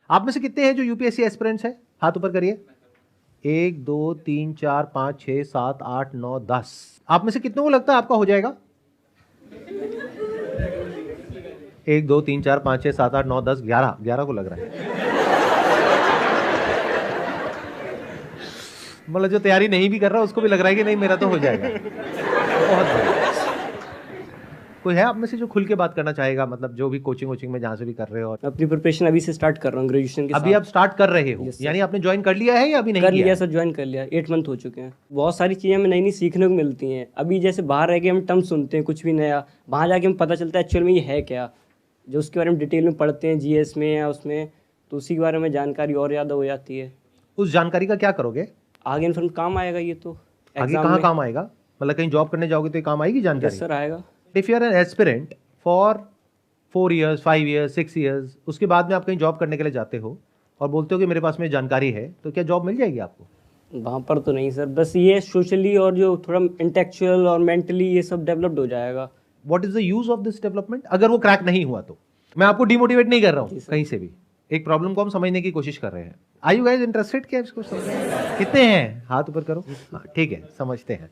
आप में से कितने हैं जो यूपीएससी एस्पिरेंट्स हैं? हाथ ऊपर करिए। 1 2 3 4 5 6 7 8 9 10। आप में से कितनों को लगता है आपका हो जाएगा? 1 2 3 4 5 6 7 8 9 10 11 को लग रहा है। मतलब जो तैयारी नहीं भी कर रहा उसको भी लग रहा है कि नहीं मेरा तो हो जाएगा। बहुत बढ़िया। कोई है आप में से जो खुल के बात करना चाहेगा, मतलब जो भी कोचिंग में जहाँ से भी कर रहे हो? और अपनी प्रिपरेशन अभी से स्टार्ट कर रहा हूँ ग्रेजुएशन के अभी साथ। आप स्टार्ट कर रहे हो? यानी आपने ज्वाइन कर लिया है या अभी नहीं कर किया? लिया सर, ज्वाइन कर लिया, 8 मंथ हो चुके हैं। बहुत सारी चीज़ें हमें नई नई सीखने को मिलती हैं। अभी जैसे बाहर रह के हम टर्म सुनते हैं कुछ भी नया, वहाँ जाके हमें पता चलता है एक्चुअल में ये है क्या, जो उसके बारे में डिटेल में पढ़ते हैं जीएस में या उसमें, तो उसी के बारे में जानकारी और ज़्यादा हो जाती है। उस जानकारी का क्या करोगे आगे इन्फॉर्म काम आएगा ये तो आगे? एग्जाम कहाँ में। काम आएगा? मतलब कहीं जॉब करने जाओगे तो ये काम आएगी जानकारी? सर आएगा। If you are an aspirant for 4 years 5 years 6 years, उसके बाद में आप कहीं जॉब करने के लिए जाते हो और बोलते हो कि मेरे पास में जानकारी है, तो क्या जॉब मिल जाएगी आपको? वहाँ पर तो नहीं सर, बस ये सोशली और जो थोड़ा इंटेलेक्चुअल और मेंटली ये सब डेवलप्ड हो जाएगा। What is the use of this development? अगर वो क्रैक नहीं हुआ तो मैं आपको डिमोटिवेट नहीं कर रहा हूँ कहीं से भी, एक प्रॉब्लम को हम समझने की कोशिश कर रहे हैं। Are you guys interested? क्या इसको समझ कितने हैं? हाथ ऊपर करो। हाँ ठीक है, समझते हैं।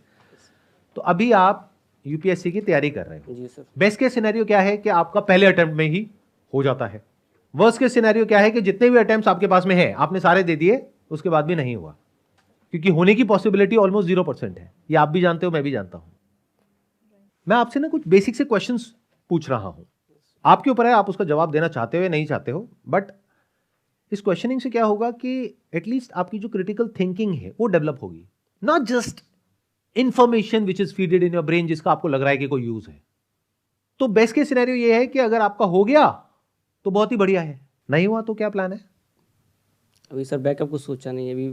तो अभी आप यूपीएससी की तैयारी कर रहे हो। जी सर। बेस्ट केस सिनेरियो क्या है कि आपका पहले अटेम्प्ट में ही हो जाता है। वर्स्ट केस सिनेरियो क्या है कि जितने भी अटेम्प्ट्स आपके पास में है आपने सारे दे दिए, उसके बाद भी नहीं हुआ, क्योंकि होने की पॉसिबिलिटी ऑलमोस्ट 0% है। ये आप भी जानते हो, मैं भी जानता हूं। मैं आपसे ना कुछ बेसिक से क्वेश्चंस पूछ रहा हूं, आपके ऊपर है आप उसका जवाब देना चाहते हो या नहीं चाहते हो। बट इस क्वेश्चनिंग से क्या होगा कि एटलीस्ट आपकी जो क्रिटिकल थिंकिंग है वो डेवलप होगी, not just information which is feeded in your brain जिसका आपको लग रहा है कि कोई यूज है। तो बेस्ट केस सिनेरियो ये है कि अगर आपका हो गया तो बहुत ही बढ़िया है, नहीं हुआ तो क्या प्लान है? अभी सर बैकअप को सोचा नहीं, अभी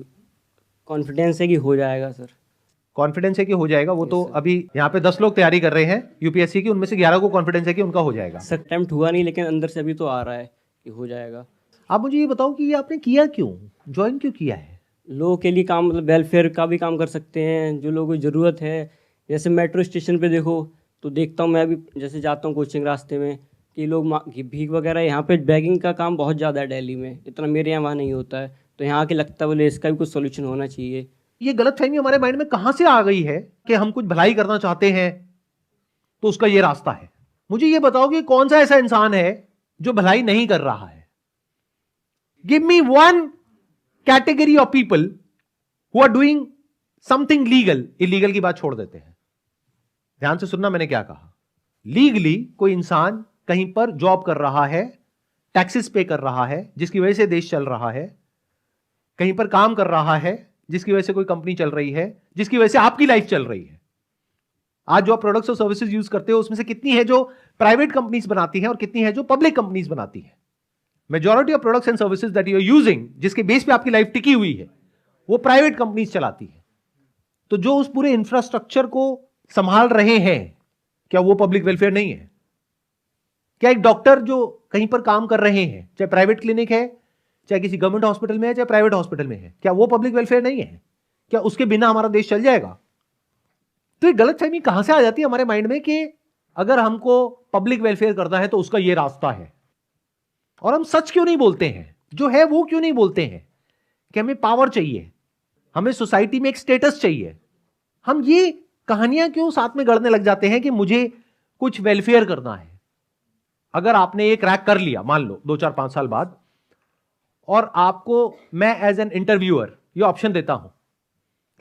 कॉन्फिडेंस है कि हो जाएगा सर। कॉन्फिडेंस है कि हो जाएगा? वो तो अभी यहाँ पे 10 लोग तैयारी कर रहे हैं यूपीएससी की, उनमें से 11 को कॉन्फिडेंस है कि उनका हो जाएगा। सर अटेम्प्ट हुआ नहीं, लेकिन अंदर से अभी तो आ रहा है कि हो जाएगा। आप मुझे ये बताओ कि ये आपने किया क्यों, ज्वाइन क्यों किया है? लोगों के लिए काम, मतलब वेलफेयर का भी काम कर सकते हैं, जो लोगों को ज़रूरत है। जैसे मेट्रो स्टेशन पे देखो तो देखता हूँ मैं, अभी जैसे जाता हूँ कोचिंग रास्ते में, कि लोग भीख वगैरह, यहाँ पे बैगिंग का काम बहुत ज़्यादा है दिल्ली में, इतना मेरे यहाँ वहाँ नहीं होता है। तो यहाँ के लगता है बोले इसका भी कुछ सोल्यूशन होना चाहिए। ये गलतफहमी हमारे माइंड में कहां से आ गई है कि हम कुछ भलाई करना चाहते हैं तो उसका ये रास्ता है? मुझे ये बताओ कि कौन सा ऐसा इंसान है जो भलाई नहीं कर रहा है? Give me one category of people who are doing something legal. Illegal की बात छोड़ देते हैं, ध्यान से सुनना मैंने क्या कहा। लीगली कोई इंसान कहीं पर जॉब कर रहा है, टैक्सेस पे कर रहा है जिसकी वजह से देश चल रहा है, कहीं पर काम कर रहा है जिसकी वजह से कोई कंपनी चल रही है, जिसकी वजह से आपकी लाइफ चल रही है। आज जो आप प्रोडक्ट्स और सर्विसेज यूज करते हो उसमें से कितनी है जो प्राइवेट कंपनीज बनाती हैं और कितनी है जो पब्लिक कंपनीज बनाती हैं? Majority of products and services that you are using, जिसके बेस पे आपकी लाइफ टिकी हुई है, वो प्राइवेट कंपनीज चलाती है। तो जो उस पूरे इंफ्रास्ट्रक्चर को संभाल रहे हैं, क्या वो पब्लिक वेलफेयर नहीं है? क्या एक डॉक्टर जो कहीं पर काम कर रहे हैं, चाहे प्राइवेट क्लिनिक है, चाहे किसी गवर्नमेंट हॉस्पिटल में है, चाहे प्राइवेट हॉस्पिटल में है, क्या वो पब्लिक वेलफेयर नहीं है? क्या उसके बिना हमारा देश चल जाएगा? तो ये गलतफहमी कहां से आ जाती है हमारे माइंड में कि अगर हमको पब्लिक वेलफेयर करना है तो उसका ये रास्ता है। और हम सच क्यों नहीं बोलते हैं, जो है वो क्यों नहीं बोलते हैं कि हमें पावर चाहिए, हमें सोसाइटी में एक स्टेटस चाहिए? हम ये कहानियां क्यों साथ में गढ़ने लग जाते हैं कि मुझे कुछ वेलफेयर करना है? अगर आपने ये क्रैक कर लिया, मान लो 2 4 5 साल बाद, और आपको मैं एज एन इंटरव्यूअर ये ऑप्शन देता हूं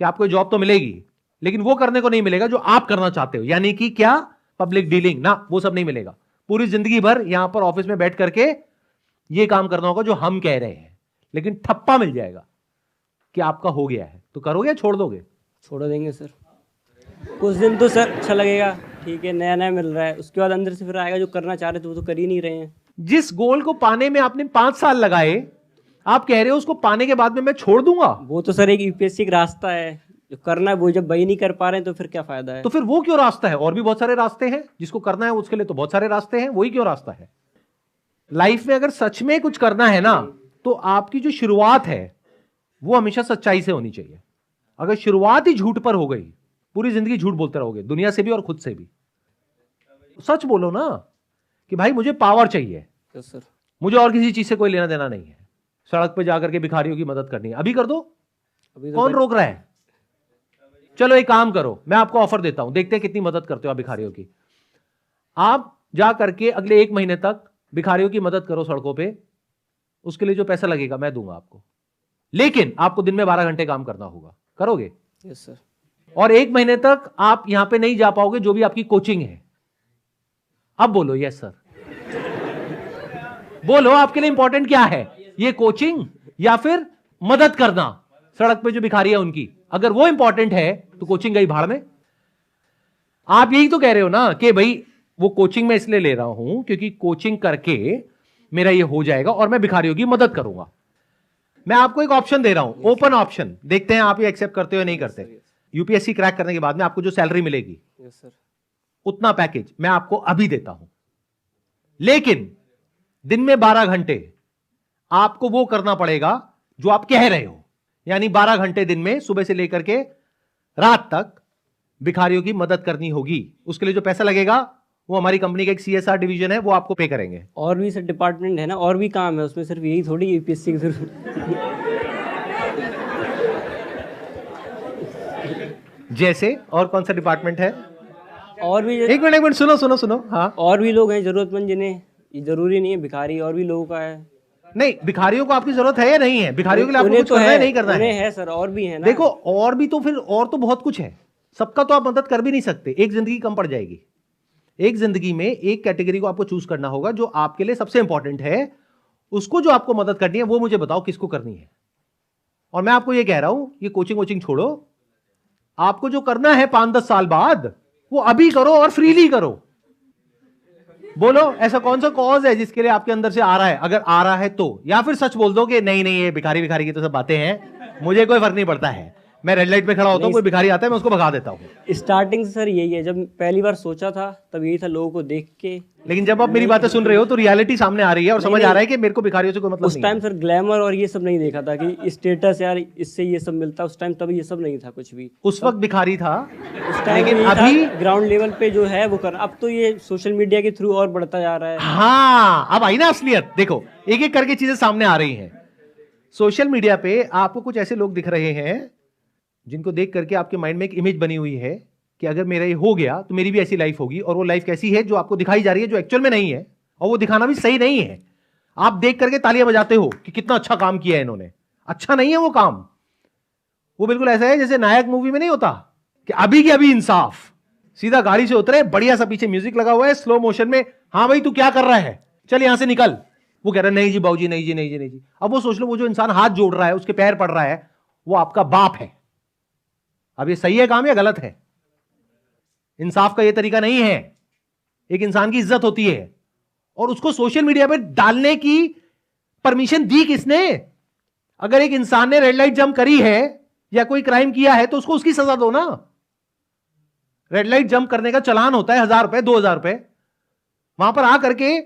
कि आपको जॉब तो मिलेगी लेकिन वो करने को नहीं मिलेगा जो आप करना चाहते हो, यानी कि क्या? पब्लिक डीलिंग ना, वो सब नहीं मिलेगा। पूरी जिंदगी भर यहां पर ऑफिस में बैठ करके ये काम करना होगा जो हम कह रहे हैं, लेकिन ठप्पा मिल जाएगा कि आपका हो गया है। तो करोगे या छोड़ दोगे? छोड़ देंगे सर। कुछ दिन तो सर अच्छा लगेगा, ठीक है नया नया मिल रहा है, उसके बाद अंदर से फिर आएगा जो करना चाह रहे थे वो तो कर ही नहीं रहे हैं। जिस गोल को पाने में आपने 5 साल लगाए, आप कह रहे हो उसको पाने के बाद में मैं छोड़ दूंगा? वो तो सर एक यूपीएससी का रास्ता है, जो करना है वो जब वही नहीं कर पा रहे हैं तो फिर क्या फायदा है? तो फिर वो क्यों रास्ता है? और भी बहुत सारे रास्ते हैं, जिसको करना है उसके लिए तो बहुत सारे रास्ते हैं, वही क्यों रास्ता है? लाइफ में अगर सच में कुछ करना है ना, तो आपकी जो शुरुआत है वो हमेशा सच्चाई से होनी चाहिए। अगर शुरुआत ही झूठ पर हो गई, पूरी जिंदगी झूठ बोलते रहोगे, दुनिया से भी और खुद से भी। सच बोलो ना कि भाई मुझे पावर चाहिए, तो सर मुझे और किसी चीज से कोई लेना देना नहीं है। सड़क पे जाकर के भिखारियों की मदद करनी है, अभी कर दो। अभी तो कौन रोक रहा है? चलो एक काम करो, मैं आपको ऑफर देता हूं, देखते हैं कितनी मदद करते हो आप भिखारियों की। आप जा करके अगले 1 महीने तक भिखारियों की मदद करो सड़कों पे, उसके लिए जो पैसा लगेगा मैं दूंगा आपको, लेकिन आपको दिन में 12 घंटे काम करना होगा। करोगे? Yes sir. और 1 महीने तक आप यहां पे नहीं जा पाओगे, जो भी आपकी कोचिंग है। अब बोलो यस सर। बोलो आपके लिए इंपॉर्टेंट क्या है, ये कोचिंग या फिर मदद करना सड़क पे जो भिखारी है उनकी? अगर वो इंपॉर्टेंट है तो कोचिंग गई भाड़ में। आप यही तो कह रहे हो ना कि भाई वो कोचिंग में इसलिए ले रहा हूं क्योंकि कोचिंग करके मेरा ये हो जाएगा और मैं भिखारियों की मदद करूंगा। मैं आपको एक ऑप्शन दे रहा हूं, ओपन ऑप्शन, देखते हैं आप ये एक्सेप्ट करते हो या नहीं करते। यूपीएससी क्रैक करने के बाद में आपको जो सैलरी मिलेगी, यस सर। उतना पैकेज मैं आपको अभी देता हूं, लेकिन दिन में 12 घंटे आपको वो करना पड़ेगा जो आप कह रहे हो, यानी 12 घंटे दिन में सुबह से लेकर के रात तक भिखारियों की मदद करनी होगी। उसके लिए जो पैसा लगेगा वो हमारी कंपनी का एक सीएसआर डिवीजन है, वो आपको पे करेंगे। और भी सर डिपार्टमेंट है ना, और भी काम है उसमें, सिर्फ यही थोड़ी यूपीएससी की जरूरत। जैसे और कौन सा डिपार्टमेंट है? और भी एक मिनट सुनो सुनो सुनो। हाँ, और भी लोग हैं जरूरतमंद, जिन्हें ये जरूरी नहीं है भिखारी, और भी लोगों का है। नहीं, भिखारियों को आपकी जरूरत है या नहीं है? भिखारियों के लिए आपको उन्हें कुछ तो करना है, है नहीं करना उन्हें है? है सर, और भी है ना। देखो और भी तो फिर और तो बहुत कुछ है, सबका तो आप मदद कर भी नहीं सकते, एक जिंदगी कम पड़ जाएगी। एक जिंदगी में एक कैटेगरी को आपको चूज करना होगा जो आपके लिए सबसे इंपॉर्टेंट है, उसको जो आपको मदद करनी है वो मुझे बताओ किसको करनी है। और मैं आपको ये कह रहा हूं, ये कोचिंग वोचिंग छोड़ो, आपको जो करना है 5-10 साल बाद वो अभी करो और फ्रीली करो। बोलो ऐसा कौन सा कॉज है जिसके लिए आपके अंदर से आ रहा है? अगर आ रहा है तो, या फिर सच बोल दो कि नहीं नहीं ये भिखारी भिखारी की तो सब बातें हैं, मुझे कोई फर्क नहीं पड़ता है, मैं रेड लाइट पे खड़ा होता हूं, कोई भिखारी आता है मैं उसको भगा देता हूं। स्टार्टिंग से सर यही है, जब पहली बार सोचा था तब यही था, लोगों को देख के। लेकिन जब आप मेरी बातें सुन रहे हो तो रियलिटी सामने आ रही है और समझ आ रहा है कि मेरे को भिखारियों से कोई मतलब उस नहीं टाइम है। सर ग्लैमर और ये सब नहीं देखा था कि स्टेटस यार इससे ये सब मिलता, उस टाइम तब ये सब नहीं था कुछ भी। उस वक्त भिखारी था, उस टाइम लेकिन अभी अभी ग्राउंड लेवल पे जो है वो कर, अब तो ये सोशल मीडिया के थ्रू और बढ़ता जा रहा है। हाँ, अब आई ना असलियत। देखो एक एक करके चीजें सामने आ रही हैं। सोशल मीडिया पे आपको कुछ ऐसे लोग दिख रहे हैं जिनको देख करके आपके माइंड में एक इमेज बनी हुई है कि अगर मेरा ये हो गया तो मेरी भी ऐसी लाइफ होगी, और वो लाइफ कैसी है जो आपको दिखाई जा रही है, जो एक्चुअल में नहीं है, और वो दिखाना भी सही नहीं है। आप देख करके तालियां बजाते हो कि कितना अच्छा काम किया है इन्होंने, अच्छा नहीं है वो काम। वो बिल्कुल ऐसा है जैसे नायक मूवी में नहीं होता कि अभी की अभी इंसाफ, सीधा गाड़ी से उतरे, बढ़िया सा पीछे म्यूजिक लगा हुआ है स्लो मोशन में, हाँ भाई तू क्या कर रहा है, चल यहां से निकल। वो कह रहा है नहीं जी बाबूजी, नहीं जी, नहीं जी, नहीं जी। अब वो सोच लो, वो जो इंसान हाथ जोड़ रहा है, उसके पैर पड़ रहा है, वो आपका बाप है। अब ये सही है काम या गलत है? इंसाफ का ये तरीका नहीं है। एक इंसान की इज्जत होती है, और उसको सोशल मीडिया पे डालने की परमिशन दी किसने? अगर एक इंसान ने रेड लाइट जंप करी है या कोई क्राइम किया है तो उसको उसकी सजा दो ना। रेड लाइट जंप करने का चालान होता है 1000 रुपए, 2000 रुपए। वहां पर आकर के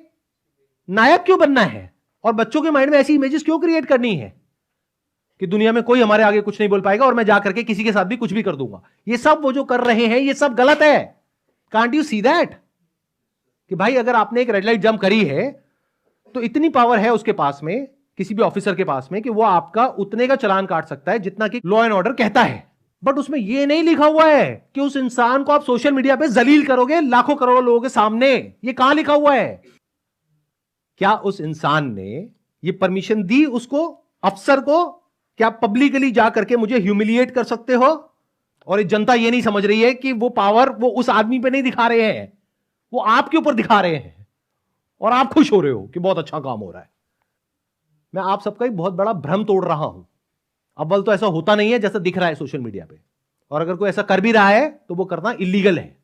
नायक क्यों बनना है, और बच्चों के माइंड में ऐसी इमेजेस क्यों क्रिएट करनी है कि दुनिया में कोई हमारे आगे कुछ नहीं बोल पाएगा और मैं जाकर के किसी के साथ भी कुछ भी कर दूंगा? ये सब वो जो कर रहे हैं ये सब गलत है। Can't you see that? कि भाई अगर आपने एक रेड लाइट जंप करी है तो इतनी पावर है उसके पास में, किसी भी ऑफिसर के पास में, कि वो आपका उतने का चालान काट सकता है जितना कि लॉ एंड ऑर्डर कहता है। बट उसमें ये नहीं लिखा हुआ है कि उस इंसान को आप सोशल मीडिया पे जलील करोगे लाखों करोड़ों लोगों के सामने। ये कहां लिखा हुआ है? क्या उस इंसान ने ये परमिशन दी उसको, अफसर को, क्या पब्लिकली जाकर के मुझे ह्यूमिलिएट कर सकते हो? और जनता ये नहीं समझ रही है कि वो पावर वो उस आदमी पे नहीं दिखा रहे हैं, वो आपके ऊपर दिखा रहे हैं, और आप खुश हो रहे हो कि बहुत अच्छा काम हो रहा है। मैं आप सबका एक बहुत बड़ा भ्रम तोड़ रहा हूं। अव्वल तो ऐसा होता नहीं है जैसा दिख रहा है सोशल मीडिया पे, और अगर कोई ऐसा कर भी रहा है तो वो करना इलीगल है।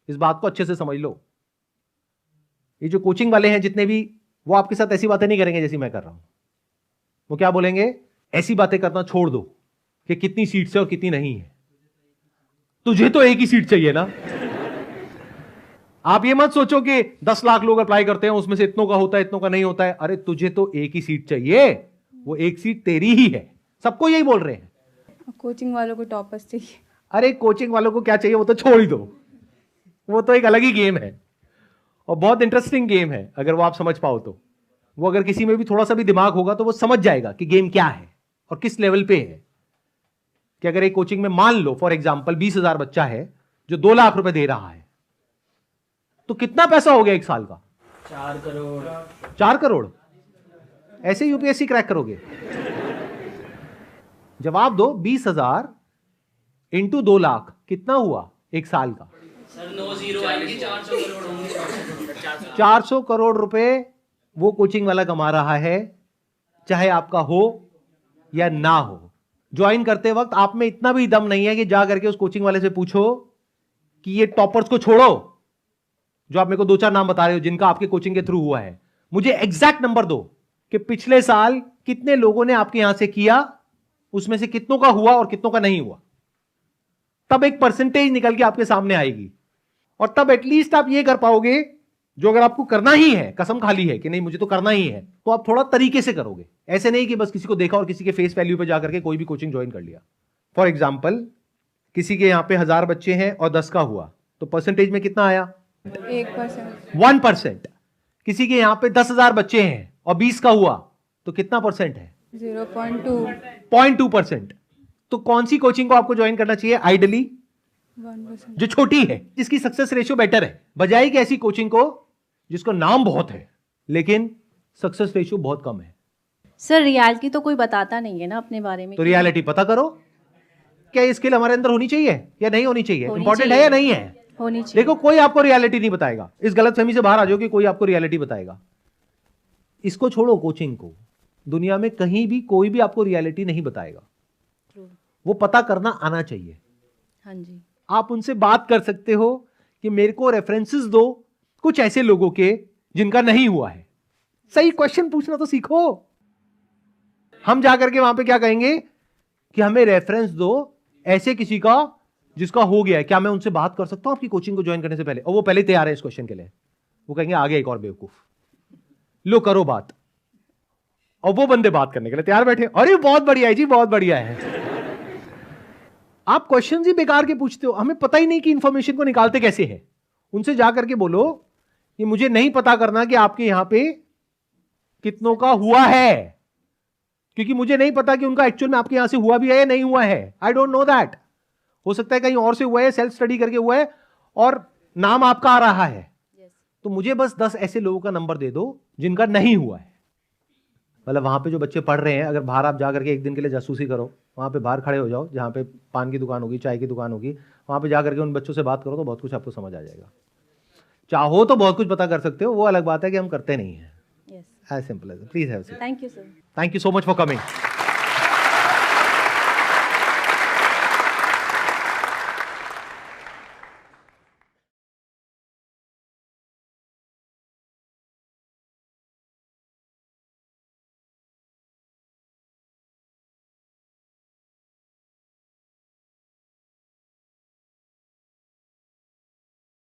इस बात को अच्छे से समझ लो। ये जो कोचिंग वाले हैं जितने भी, वो आपके साथ ऐसी बातें नहीं करेंगे जैसी मैं कर रहा हूं। वो क्या बोलेंगे? ऐसी बातें करना छोड़ दो कि कितनी सीट्स है और कितनी नहीं है। तुझे तो एक ही सीट चाहिए ना। आप ये मत सोचो कि 10 लाख लोग अप्लाई करते हैं, उसमें से इतनों का होता है, इतनों का नहीं होता है। अरे तुझे तो एक ही सीट चाहिए, वो एक सीट तेरी ही है। सबको यही बोल रहे हैं। कोचिंग वालों को टॉपर्स चाहिए। अरे कोचिंग वालों को क्या चाहिए वो तो छोड़ ही दो, वो तो एक अलग ही गेम है, और बहुत इंटरेस्टिंग गेम है अगर वो आप समझ पाओ तो। वो अगर किसी में भी थोड़ा सा भी दिमाग होगा तो वो समझ जाएगा कि गेम क्या है और किस लेवल पे है। कि अगर एक कोचिंग में मान लो फॉर एग्जांपल 20,000 बच्चा है जो 2 लाख रुपए दे रहा है, तो कितना पैसा हो गया एक साल का? 4 करोड़। 4 करोड़। ऐसे यूपीएससी क्रैक करोगे? जवाब दो। 20,000 इंटू 2 लाख कितना हुआ एक साल का? सर 9 जीरो आएंगे, 400 करोड़ होंगे। 400 करोड़ रुपए वो कोचिंग वाला कमा रहा है, चाहे आपका हो या ना हो। ज्वाइन करते वक्त आप में इतना भी दम नहीं है कि जा करके उस कोचिंग वाले से पूछो कि ये टॉपर्स को छोड़ो, जो आप मेरे को 2-4 नाम बता रहे हो जिनका आपके कोचिंग के थ्रू हुआ है, मुझे एग्जैक्ट नंबर दो कि पिछले साल कितने लोगों ने आपके यहां से किया, उसमें से कितनों का हुआ और कितनों का नहीं हुआ। तब एक परसेंटेज निकल के आपके सामने आएगी और तब एटलीस्ट आप ये कर पाओगे जो अगर आपको करना ही है, कसम खाली है कि नहीं मुझे तो करना ही है, तो आप थोड़ा तरीके से करोगे। ऐसे नहीं कि बस किसी को देखा और किसी के फेस वैल्यू पे जाकर के कोई भी कोचिंग ज्वाइन कर लिया। फॉर एग्जाम्पल किसी के यहां पे 1000 बच्चे हैं और 10 का हुआ, तो परसेंटेज में कितना आया? 1%। 1%। किसी के यहां पे 10,000 बच्चे हैं और 20 का हुआ, तो कितना परसेंट है? 0.2। 0.2%। तो कौन सी कोचिंग को आपको ज्वाइन करना चाहिए आइडली? 1%। जो छोटी है, जिसकी सक्सेस रेशियो बेटर है, बजाय कि ऐसी कोचिंग को जिसको नाम बहुत है लेकिन सक्सेस रेशियो बहुत कम है। सर रियलिटी तो कोई बताता नहीं है ना अपने बारे में। तो रियलिटी पता करो। क्या ये स्किल हमारे अंदर होनी चाहिए या नहीं होनी चाहिए? होनी इंपॉर्टेंट है चाहिए। या नहीं है? होनी चाहिए। देखो कोई आपको रियलिटी नहीं बताएगा। इस गलतफहमी से बाहर आ जाओ कि कोई आपको रियलिटी बताएगा। इसको छोड़ो, कोचिंग को। दुनिया में कहीं भी कोई भी आपको रियलिटी नहीं बताएगा। वो पता करना आना चाहिए। हाँ जी। आप उनसे बात कर सकते हो कि मेरे को रेफरेंसेस दो कुछ ऐसे लोगों के जिनका नहीं हुआ है। सही क्वेश्चन पूछना तो सीखो। हम जाकर के वहां पे क्या कहेंगे कि हमें रेफरेंस दो ऐसे किसी का जिसका हो गया है, क्या मैं उनसे बात कर सकता हूं आपकी कोचिंग को ज्वाइन करने से पहले? और वो पहले तैयार है इस क्वेश्चन के लिए। वो कहेंगे आगे एक और बेवकूफ, लो करो बात। और वो बंदे बात करने के लिए तैयार बैठे, अरे बहुत बढ़िया है जी, बहुत बढ़िया है। आप क्वेश्चन ही बेकार के पूछते हो, हमें पता ही नहीं कि इंफॉर्मेशन को निकालते कैसे है। उनसे जाकर के बोलो कि मुझे नहीं पता करना कि आपके यहां पे कितनों का हुआ है, क्योंकि मुझे नहीं पता कि उनका एक्चुअल में आपके यहां से हुआ भी है या नहीं हुआ है। I don't know that. हो सकता है कहीं और से हुआ है, सेल्फ स्टडी करके हुआ है और नाम आपका आ रहा है। तो मुझे बस 10 ऐसे लोगों का नंबर दे दो जिनका नहीं हुआ है। मतलब वहां पे जो बच्चे पढ़ रहे हैं, अगर बाहर आप जाकर के एक दिन के लिए जासूसी करो, वहां पे बाहर खड़े हो जाओ जहां पे पान की दुकान होगी, चाय की दुकान होगी, वहां पे जाकर के उन बच्चों से बात करो तो बहुत कुछ आपको समझ आ जाएगा। चाहो तो बहुत कुछ पता कर सकते हो, वो अलग बात है कि हम करते नहीं है। Yes. As simple as. Please have a seat. Thank you sir. Thank you so much for coming.